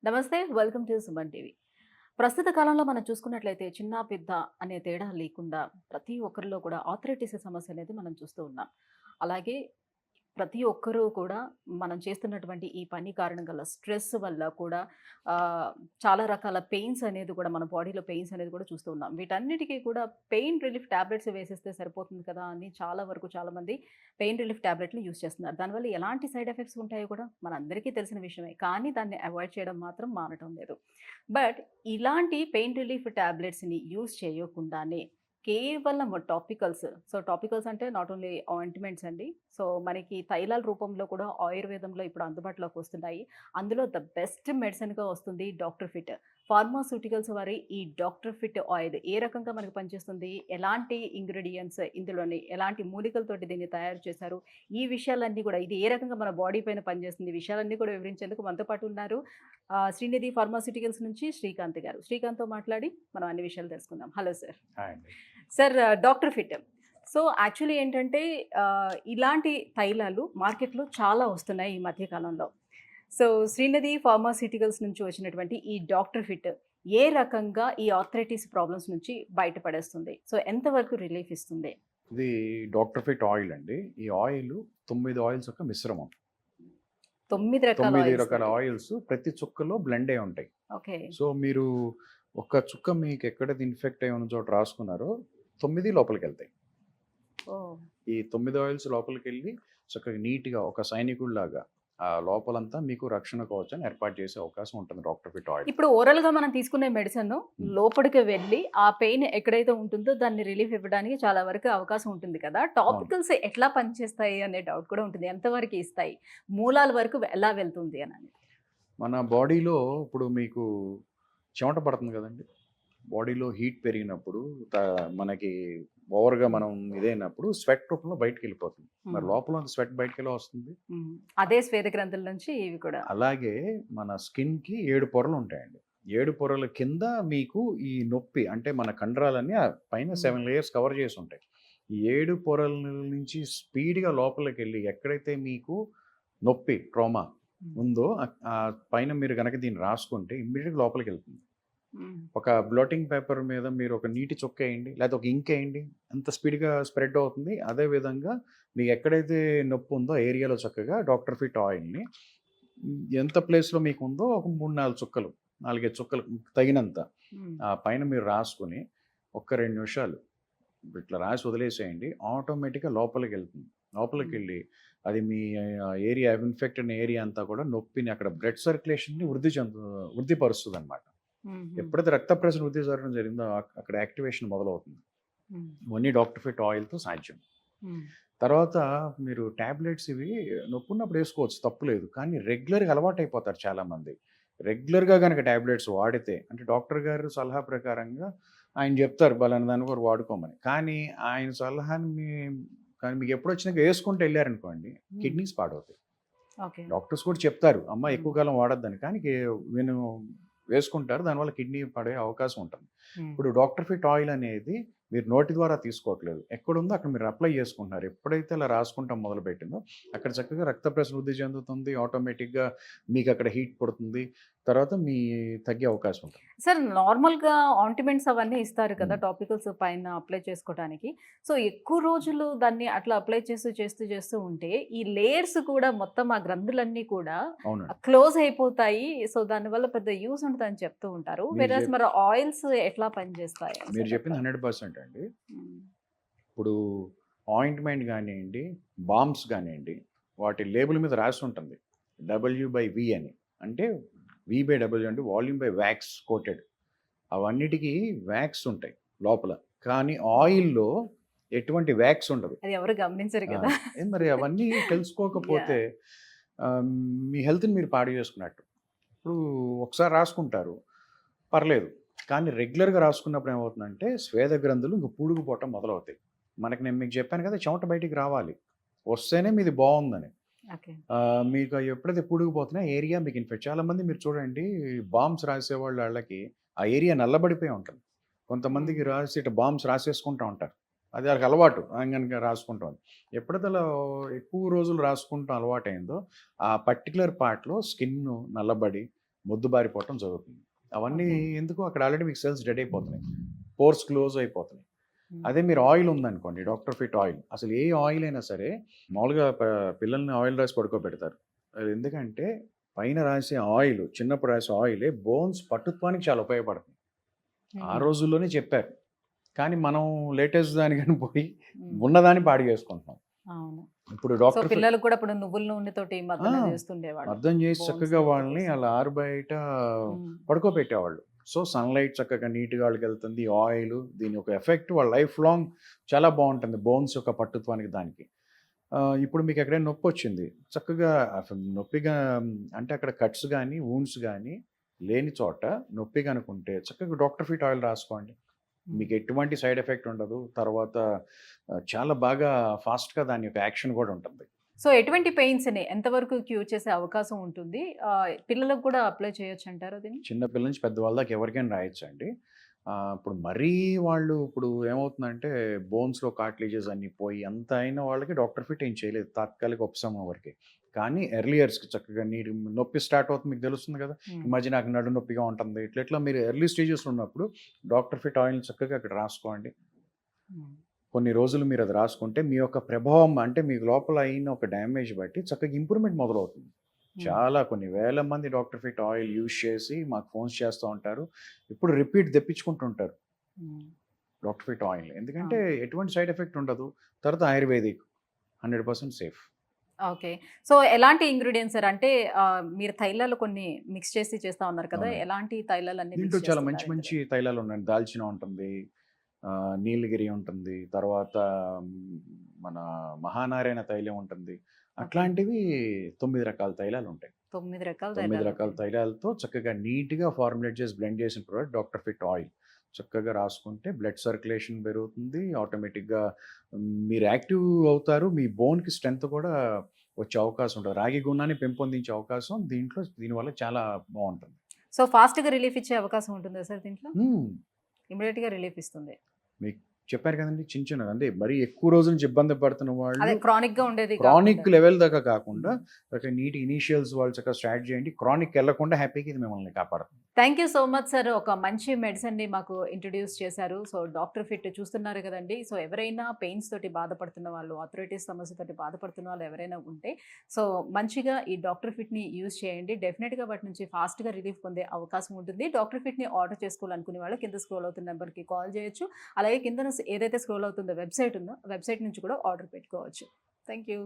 నమస్తే. Welcome to Suman TV. ప్రస్తుత కాలంలో మనం చూసుకున్నట్లయితే చిన్న, పెద్ద అనే తేడా లేకుండా ప్రతి ఒక్కరిలో కూడా ఆర్థరైటిస్ సమస్య అనేది మనం చూస్తూ ఉన్నాం. అలాగే ప్రతి ఒక్కరూ కూడా మనం చేస్తున్నటువంటి ఈ పని కారణం గల స్ట్రెస్ వల్ల కూడా చాలా రకాల పెయిన్స్ అనేది కూడా మన బాడీలో పెయిన్స్ అనేది కూడా చూస్తూ ఉన్నాం. వీటన్నిటికీ కూడా పెయిన్ రిలీఫ్ టాబ్లెట్స్ వేసేస్తే సరిపోతుంది కదా అని చాలా వరకు చాలామంది పెయిన్ రిలీఫ్ టాబ్లెట్‌లు యూజ్ చేస్తున్నారు. దానివల్ల ఎలాంటి సైడ్ ఎఫెక్ట్స్ ఉంటాయో కూడా మనందరికీ తెలిసిన విషయమే. కానీ దాన్ని అవాయిడ్ చేయడం మాత్రం మానటం లేదు. బట్ ఇలాంటి పెయిన్ రిలీఫ్ టాబ్లెట్స్‌ని యూజ్ చేయకుండానే కేవలం టాపికల్స్. సో, టాపికల్స్ అంటే నాట్ ఓన్లీ ఆయింట్‌మెంట్స్ అండి. సో, మనకి తైలాల రూపంలో కూడా ఆయుర్వేదంలో ఇప్పుడు అందుబాటులోకి వస్తున్నాయి. అందులో ద బెస్ట్ మెడిసిన్‌గా వస్తుంది డాక్టర్ ఫిట్. ఫార్మాస్యూటికల్స్ వారి ఈ డాక్టర్ ఫిట్ ఆయిల్ ఏ రకంగా మనకు పనిచేస్తుంది? ఎలాంటి ఇంగ్రీడియెంట్స్ ఇందులోని ఎలాంటి మూలికలతోటి దీన్ని తయారు చేశారు? ఈ విషయాలన్నీ కూడా ఇది ఏ రకంగా మన బాడీ పైన పనిచేస్తుంది? ఈ విషయాలన్నీ కూడా వివరించేందుకు మనతో పాటు ఉన్నారు. శ్రీనిధి ఫార్మాస్యూటికల్స్ నుంచి శ్రీకాంత్ గారు. శ్రీకాంత్‌తో మాట్లాడి మనం అన్ని విషయాలు తెలుసుకుందాం. Hello sir. హాయ్ అండి. Sir, doctor fit. So, actually ఏంటంటే ఇలాంటి తైలాలు మార్కెట్‌లో చాలా వస్తున్నాయి ఈ మధ్య కాలంలో. సో, శ్రీనిధి ఫార్మాస్యూటికల్స్ నుంచి వచ్చినటువంటి ఈ డాక్టర్ ఫిట్ ఏ రకంగా ఈ ఆర్థరైటిస్ ప్రాబ్లమ్స్ నుంచి బయటపడేస్తుంది? సో, ఎంత వరకు రిలీఫ్ ఇస్తుంది? ఇది డాక్టర్ ఫిట్ ఆయిల్ అండి. ఈ ఆయిల్ 9 ఆయిల్స్ యొక్క మిశ్రమం. 9 రకాల 9 ఆయిల్స్ రకాల తోటి. ఆయిల్స్ ప్రతి చుక్కలో బ్లెండ్ అయి ఉంటాయి. ఓకే. సో, మీరు ఒక చుక్క మీకు ఎక్కడైతే ఇన్ఫెక్ట్ అయి ఉన్న చోట రాసుకున్నారో 9 లోపలికెళ్తాయి. ఓహ్! ఈ 9 ఆయిల్స్ లోపలికెళ్ళి చక్కగా నీట్‌గా ఒక సైనికుడిలాగా ఆ లోపలంతా మీకు రక్షణ కవచాన్ని ఏర్పాటు చేసే అవకాశం ఉంటుంది డాక్టర్ ఫిట్ ఆయిల్. ఇప్పుడు ఓరల్‌గా మనం తీసుకునే మెడిసిన్ హ్మ్. లోపలికి వెళ్ళి ఆ పెయిన్ ఎక్కడైతే ఉంటుందో దాన్ని రిలీఫ్ ఇవ్వడానికి చాలా వరకు అవకాశం ఉంటుంది కదా! అవును. టాపికల్స్ ఎట్లా పనిచేస్తాయి అనే డౌట్ కూడా ఉంటుంది. ఎంతవరకు ఇస్తాయి? మూలాల వరకు ఎలా వెళ్తుంది అనని? మన బాడీలో ఇప్పుడు మీకు చెమట పడుతుంది కదండీ! బాడీలో హీట్ పెరిగినప్పుడు త మనకి ఓవర్‌గా మనం ఇదైనప్పుడు స్వెట్ రూపంలో బయటికెళ్ళిపోతుంది. మరి హ్మ్. లోపల ఉన్న స్వెట్ బయటికెలా వస్తుంది? హ్మ్. అదే శ్వేత గ్రంథుల నుంచి ఇవి కూడా. అలాగే మన స్కిన్‌కి 7 పొరలుంటాయండి. 7 పొరల కింద మీకు ఈ నొప్పి అంటే మన కండరాలన్నీ పైన హ్మ్. 7 లేయర్స్ కవర్ చేసుంటాయి. ఈ 7 పొరల నుంచి స్పీడ్‌గా లోపలికెళ్ళి ఎక్కడైతే మీకు నొప్పి, ట్రామా హ్మ్. ఉందో పైన మీరు గనక దీన్ని రాసుకుంటే ఇమ్మీడియేట్‌గా లోపలికెళ్తుంది. హ్మ్. ఒక బ్లాటింగ్ పేపర్ మీద మీరు ఒక నీటి చుక్క ఎయండి, లేకపోతే ఒక ఇంక్ ఎయండి. ఎంత స్పీడ్‌గా స్ప్రెడ్ అవుతుంది. అదే విధంగా మీకు ఎక్కడైతే నొప్పి ఉందో ఆ ఏరియాలో చక్కగా డాక్టర్ ఫిట్ ఆయిల్‌ని ఎంత ప్లేస్‌లో మీకు ఉందో ఒక 3, 4 చుక్కలు, 4, 5 చుక్కలు తగినంత హ్మ్. పైన మీరు రాసుకొని ఒక్క 2 నిమిషాలు ఇట్లా రాసి వదిలేసేయండి. ఆటోమేటిక్‌గా లోపలికెళ్తుంది. హ్మ్. లోపలికెళ్ళి అది మీ ఏరియా ఇన్ఫెక్టెడ్ ఏరియా అంతా కూడా నొప్పిని అక్కడ బ్లడ్ సర్క్యులేషన్‌ని వృద్ధిపరుస్తదనమాట. హుహు. ఎప్పుడైతే రక్త ప్రసరణ వృద్ధి జరగడం జరిగిందో అక్కడ యాక్టివేషన్ మొదలవుతుంది. హ్మ్. ఇవన్నీ డాక్టర్ ఫిట్ ఆయిల్‌తో సాధ్యం. హ్మ్. తర్వాత మీరు టాబ్లెట్స్ ఇవి నొప్పున్నప్పుడు ఏసుకోవచ్చు తప్పులేదు. కానీ రెగ్యులర్‌గా అలవాటైపోతారు చాలామంది. రెగ్యులర్‌గా గనక టాబ్లెట్స్ వాడితే అంటే డాక్టర్ గారు సలహా ప్రకారంగా ఆయన చెప్తారు పలానా దాన్ని కూడా వాడుకోమని. కానీ మీకు ఎప్పుడొచ్చినాక ఏసుకుంటూ ఎళ్లారనుకోండి హ్మ్. కిడ్నీస్ పాడవుతాయి. ఓకే. డాక్టర్స్ కూడా చెప్తారు. అమ్మ హ్మ్. ఎక్కువ కాలం వాడొద్దని. కానీ విను వేసుకుంటారు. దానివల్ల కిడ్నీ పడే అవకాశం ఉంటుంది. హ్మ్. ఇప్పుడు డాక్టర్ ఫిట్ ఆయిల్ అనేది మీరు నోటి ద్వారా తీసుకోవట్లేదు. ఎక్కడుందో అక్కడ మీరు అప్లై చేసుకుంటున్నారు. ఎప్పుడైతే అలా రాసుకుంటాం మొదలుపెట్టిందో అక్కడ చక్కగా రక్త ప్రసరణ వృద్ధి చెందుతుంది. ఆటోమేటిక్‌గా మీకు అక్కడ హీట్ పుడుతుంది. తర్వాత తగ్గే అవకాశం ఉంటుంది. సార్, నార్మల్‌గా ఆయింట్‌మెంట్స్ అవన్నీ ఇస్తారు కదా! హ్మ్. టాపికల్స్ పైన అప్లై చేసుకోవటానికి. సో, ఎక్కువ రోజులు దాన్ని అట్లా అప్లై చేస్తూ ఉంటే ఈ లేయర్స్ కూడా మొత్తం ఆ గ్రంథులన్నీ కూడా అవునండి. క్లోజ్ అయిపోతాయి. సో, దానివల్ల పెద్ద యూజ్ ఉండదని చెప్తూ ఉంటారు. మీరు వేరాస్ చెప్ మరి ఆయిల్స్ ఎట్లా పనిచేస్తాయి మీరు అసలు చెప్పింది అట్లా? 100% అండి. హ్మ్. ఇప్పుడు ఆయింట్‌మెంట్ గానియండి, బాల్మ్స్ గానియండి, వాటి లేబుల్ మీద రాసుంటుంది. డబ్ల్యూ/వి అని. అంటే వి/డబ్ల్యూ అంటే వాల్యూమ్ బై వాక్స్ కోటెడ్. అవన్నిటికి వాక్స్ ఉంటాయి లోపల. కానీ ఆయిల్‌లో ఎటువంటి వాక్స్ ఉండదు. అది ఎవరు గమనించరు ఆ! కదా! మరి అవన్నీ తెలుసుకోకపోతే యాహ్! ఆహ్, మీ హెల్త్‌ని మీరు పాడు చేసుకున్నట్టు. ఇప్పుడు ఒకసారి రాసుకుంటారు. పర్లేదు. కానీ రెగ్యులర్‌గా రాసుకున్నప్పుడు ఏమవుతుందంటే స్వేద గ్రంథులు ఇంక పూడుకుపోవటం మొదలవుతాయి. నేను మీకు చెప్పాను కదా! చెమట బయటికి రావాలి. వస్తేనే మీది బావుందని. ఓకే. మీకు అయి ఎప్పుడైతే పూడుకుపోతున్నాయో ఆ ఏరియా మీకు చాలామంది మీరు చూడండి బాంబ్స్ రాసేవాళ్ళు ఆళ్ళకి ఆ ఏరియా నల్లబడిపోయి ఉంటుంది. హ్మ్. కొంతమందికి రాసి ఇట్ట బాంబ్స్ రాసేసుకుంటా ఉంటారు. అది ఆళ్ళకి అలవాటు. గనుక రాసుకుంటాం. ఎప్పుడైతే అలా ఎక్కువ రోజులు రాసుకుంటాం అలవాటయిందో ఆ పర్టిక్యులర్ పార్ట్‌లో స్కిన్ను నల్లబడి మొద్దుబారిపోవటం జరుగుతుంది. అవన్నీ ఓకే. ఎందుకు, అక్కడ ఆల్రెడీ మీకు సెల్స్ డెడ్ అయిపోతున్నాయి. పోర్స్ క్లోజ్ అయిపోతున్నాయి. హ్మ్. అదే మీరు ఆయిల్ ఉందనుకోండి, డాక్టర్ ఫిట్ ఆయిల్. అసలు ఏ ఆయిల్ అయినా సరే మామూలుగా పిల్లల్ని ఆయిల్ రాసి పడుకోబెడతారు. అది ఎందుకంటే పైన రాసే ఆయిల్, చిన్నప్పుడు రాసే ఆయిలే బోన్స్ పట్టుత్వానికి చాలా ఉపయోగపడుతుంది. ఆ హ్మ్. రోజుల్లోనే చెప్పారు. కానీ మనం లేటెస్ట్ దానికని పోయి హ్మ్. ఉన్నదాన్ని పాడు చేసుకుంటున్నాం. అవును. ఇప్పుడు సో, డాక్టర్ ఫిట్ పిల్లలకు కూడా ఇప్పుడు నువ్వుల నూనెతోటి ఆ! మద్దన చేస్తుండేవాళ్ళు. అర్థం చేసి బోన్స్ చక్కగా హెల్త్ వాళ్ళని కోసం. అలా ఆరుబయట హ్మ్. పడుకోబెట్టేవాళ్ళు. సో, సన్‌లైట్ చక్కగా నీట్‌గా వాళ్ళకెళ్తుంది. ఆయిలు దీని యొక్క ఎఫెక్ట్ వాళ్ళ లైఫ్ లాంగ్ చాలా బావుంటుంది. బోన్స్ యొక్క పట్టుత్వానికి దానికి. ఇప్పుడు మీకు ఎక్కడైనా నొప్పొచ్చింది. చక్కగా అసలు నొప్పిగా అంటే అక్కడ కట్స్ గానీ, వూండ్స్ గానీ లేని చోట నొప్పిగా అనుకుంటే చక్కగా డాక్టర్ ఫిట్ ఆయిల్ రాసుకోండి. హ్మ్. మీకు ఎటువంటి సైడ్ ఎఫెక్ట్ ఉండదు. తర్వాత చాలా బాగా ఫాస్ట్‌గా దాని యొక్క యాక్షన్ గూడా ఉంటుంది. సో, ఎటువంటి పెయిన్స్‌ని ఎంతవరకు క్యూర్ చేసే అవకాశం ఉంటుంది? పిల్లలకు కూడా అప్లై చేయొచ్చంటారా దీన్ని? చిన్న పిల్లల నుంచి పెద్దవాళ్ళ దాకా ఎవరికైనా రాయొచ్చండి. ఇప్పుడు మరీ వాళ్ళు ఇప్పుడు ఏమవుతుందంటే బోన్స్‌లో కార్టిలేజెస్ అన్నీ పోయి అంత అయిన వాళ్ళకి డాక్టర్ ఫిట్ ఏం చేయలేదు. తాత్కాలిక ఉపశమనం వరకే. కానీ ఎర్లీ ఇయర్స్‌కి చక్కగా నొప్పి స్టార్ట్ అవుతుంది మీకు తెలుస్తుంది కదా! హ్మ్. ఈ మధ్య నాకు నడుము నొప్పిగా ఉంటుంది. ఇట్లా మీరు ఎర్లీ స్టేజెస్‌లో ఉన్నప్పుడు డాక్టర్ ఫిట్ ఆయిల్‌ని చక్కగా అక్కడ రాసుకోండి. హ్మ్. కొన్ని రోజులు మీరు అది రాసుకుంటే మీ యొక్క ప్రభావం అంటే మీకు లోపల అయిన ఒక డ్యామేజ్ బట్టి చక్కగా ఇంప్రూవ్‌మెంట్ మొదలవుతుంది. హ్మ్. చాలా కొన్ని వేల మంది డాక్టర్ ఫిట్ ఆయిల్ యూజ్ చేసి మాకు ఫోన్స్ చేస్తూ ఉంటారు. ఇప్పుడు రిపీట్ తెప్పించుకుంటుంటారు హ్మ్. Doctor fit oil. ఎందుకంటే అవును. ఎటువంటి సైడ్ ఎఫెక్ట్ ఉండదు. తర్వాత ఆయుర్వేదిక్ 100% సేఫ్. ఓకే. సో, ఎలాంటి ఇంగ్రీడియెంట్స్ సార్? అంటే మీరు తైలాలు కొన్ని మిక్స్ చేసి చేస్తా ఉన్నారు కదా! అవునండి. ఎలాంటి తైలాలన్నీ దీంట్లో మిక్స్ చాలా మంచి చేస్తున్నారు ఇందులో? మంచి తైలాలు ఉన్నాయండి. దాల్చిన ఉంటుంది. నీలగిరి ఉంటుంది. తర్వాత మన మహానారాయణ తైలం ఉంటుంది. ఓకే. అట్లాంటివి 9 రకాల తైలాలుంటాయి. 9 రకాల 9 రకాల తైలాలుంటాయి. తైలాలతో చక్కగా నీట్‌గా ఫార్ములేట్ చేసి బ్లెండ్ చేసిన ప్రోడక్ట్ డాక్టర్ ఫిట్ ఆయిల్. చక్కగా రాసుకుంటే బ్లడ్ సర్క్యులేషన్ పెరుగుతుంది. ఆటోమేటిక్‌గా మీరు యాక్టివ్ అవుతారు. మీ బోన్‌కి స్ట్రెంత్ కూడా వచ్చే అవకాశం ఉంటది. రాగి గుణాన్ని పెంపొందించే అవకాశం దీనివల్ల చాలా బావుంటుంది. సో, ఫాస్ట్‌గా రిలీఫ్ ఇచ్చే అవకాశం ఉంటుందా సార్ దీంట్లో? హ్మ్. ఇమ్మీడియేట్‌గా రిలీఫ్ ఇస్తుంది. మీకు చెప్పారు కదండీ! చిన్నవి అంటే మరీ ఎక్కువ రోజుల నుంచి ఇబ్బంది పడుతున్న అదే వాళ్ళు క్రానిక్‌గా ఉండేది కాకుండా. క్రానిక్ లెవెల్ దాకా కాకుండా హ్మ్. చక్కగా నీట్ ఇనీషియల్స్ వాళ్ళు చక్కగా స్టార్ట్ చేయండి. క్రానిక్‌కెళ్ళకుండా హ్యాపీగా ఇది మిమ్మల్ని కాపాడుతుంది. Thank you so much sir. ఒక మంచి మెడిసిన్‌ని మాకు ఇంట్రొడ్యూస్ చేశారు. సో, డాక్టర్ ఫిట్ చూస్తున్నారు కదండీ! సో, ఎవరైనా పెయిన్స్ తోటి బాధపడుతున్న వాళ్ళు, ఆర్థరైటిస్ సమస్యతోటి బాధపడుతున్న వాళ్ళు ఎవరైనా ఉంటే, సో, మంచిగా ఈ డాక్టర్ ఫిట్‌ని యూజ్ చేయండి. డెఫినిట్‌గా వాటి నుంచి ఫాస్ట్‌గా రిలీఫ్ పొందే అవకాశం ఉంటుంది. డాక్టర్ ఫిట్‌ని ఆర్డర్ చేసుకోవాలనుకునే వాళ్ళు కింద స్క్రోల్ అవుతున్న నెంబర్‌కి కాల్ చేయొచ్చు. అలాగే కిందన ఏదైతే స్క్రోల్ అవుతుందో వెబ్‌సైట్ ఉందో, వెబ్‌సైట్ నుంచి కూడా ఆర్డర్ పెట్టుకోవచ్చు. Thank you.